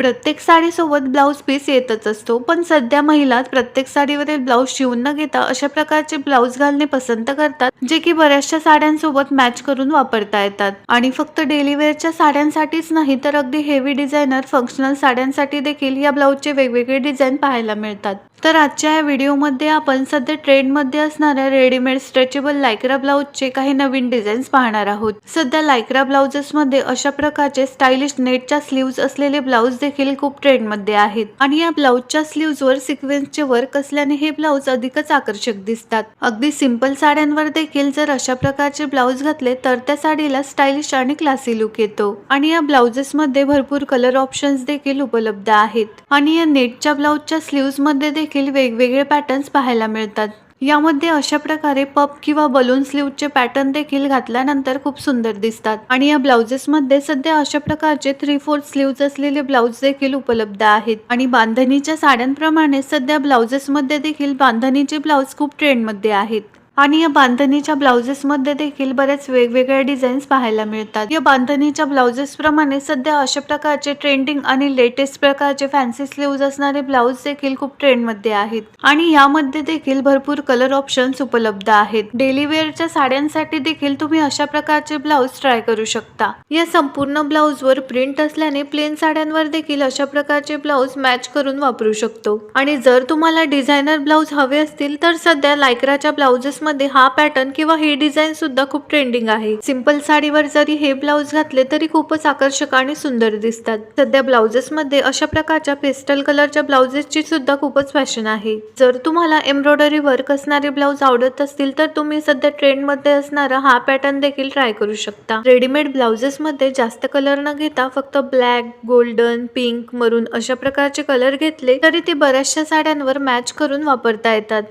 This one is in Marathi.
प्रत्येक साडीसोबत ब्लाऊज पीस येतच असतो, पण सध्या महिला प्रत्येक साडीवरील ब्लाऊज शिवून न घेता अशा प्रकारचे ब्लाऊज घालणे पसंत करतात, जे की बऱ्याचशा साड्यांसोबत मॅच करून वापरता येतात. आणि फक्त डेली वेअरच्या साड्यांसाठीच नाही, तर अगदी हेवी डिझायनर फंक्शनल साड्यांसाठी देखील या ब्लाऊजचे वेगवेगळे डिझाईन पाहायला मिळतात. तर आजच्या या व्हिडिओमध्ये आपण सध्या ट्रेंडमध्ये असणाऱ्या रेडीमेड स्ट्रेचेबल लायक्रा ब्लाऊजचे काही नवीन डिझाईन्स पाहणार आहोत. सध्या लायक्रा ब्लाऊजेसमध्ये अशा प्रकारचे स्टायलिश नेटच्या स्लीव्ज असलेले ब्लाऊज देखील खूप ट्रेंडमध्ये आहेत आणि या ब्लाऊजच्या स्लीव्जवर सिक्वेन्सचे वर्क असल्याने हे ब्लाऊज अधिकच आकर्षक दिसतात. अगदी सिंपल साड्यांवर देखील जर अशा प्रकारचे ब्लाऊज घातले तर त्या साडीला स्टायलिश आणि क्लासी लुक येतो. आणि या ब्लाऊजेसमध्ये भरपूर कलर ऑप्शन्स देखील उपलब्ध आहेत आणि या नेटच्या ब्लाऊजच्या स्लीव्ज मध्ये देखील वेगवेगळे पॅटर्न्स पाहायला मिळतात. यामध्ये अशा प्रकारे पप किंवा बलून स्लीवचे पॅटर्न देखील घातल्यानंतर खूप सुंदर दिसतात. आणि या ब्लाउजेस मध्ये सध्या अशा प्रकारचे 3/4 स्लीव्ज असलेले ब्लाऊज देखील उपलब्ध आहेत. आणि बांधणीच्या साड्यांप्रमाणे सध्या ब्लाउजेस मध्ये देखील बांधणीचे ब्लाऊज खूप ट्रेंड मध्ये आहेत. आणि या बांधणीच्या ब्लाउजेस मध्ये देखील बरेच वेगवेगळ्या डिझाईन्स पाहायला मिळतात. या बांधणीच्या ब्लाउजेस प्रमाणे सध्या अशा प्रकारचे ट्रेंडिंग आणि लेटेस्ट प्रकारचे फॅन्सी स्लीव्ज असणारे ब्लाऊज देखील खूप ट्रेंड मध्ये आहेत. आणि यामध्ये देखील भरपूर कलर ऑप्शन्स उपलब्ध आहेत. डेली वेअरच्या साड्यांसाठी देखील तुम्ही अशा प्रकारचे ब्लाऊज ट्राय करू शकता. या संपूर्ण ब्लाऊजवर प्रिंट असल्याने प्लेन साड्यांवर देखील अशा प्रकारचे ब्लाऊज मॅच करून वापरू शकतो. आणि जर तुम्हाला डिझायनर ब्लाऊज हवे असतील तर सध्या लायक्राच्या ब्लाऊजेस मध्ये हा पॅटर्न किंवा ही डिझाईन सुद्धा खूप ट्रेंडिंग आहे. सिंपल साडीवर जरी हे ब्लाऊज घातले तरी खूपच आकर्षक आणि सुंदर दिसतात. सध्या ब्लाऊजेस मध्ये अशा प्रकारच्या पेस्टल कलरच्या ब्लाऊजेसची सुद्धा खूपच फॅशन आहे. जर तुम्हाला एम्ब्रॉयडरी वर्क असणारे ब्लाऊज आवडत असतील तर तुम्ही सध्या ट्रेंड मध्ये असणारा हा पॅटर्न देखील ट्राय करू शकता. रेडीमेड ब्लाऊजेस मध्ये जास्त कलर न घेता फक्त ब्लॅक, गोल्डन, पिंक, मरून अशा प्रकारचे कलर घेतले तरी ते बऱ्याचशा साड्यांवर मॅच करून वापरता येतात.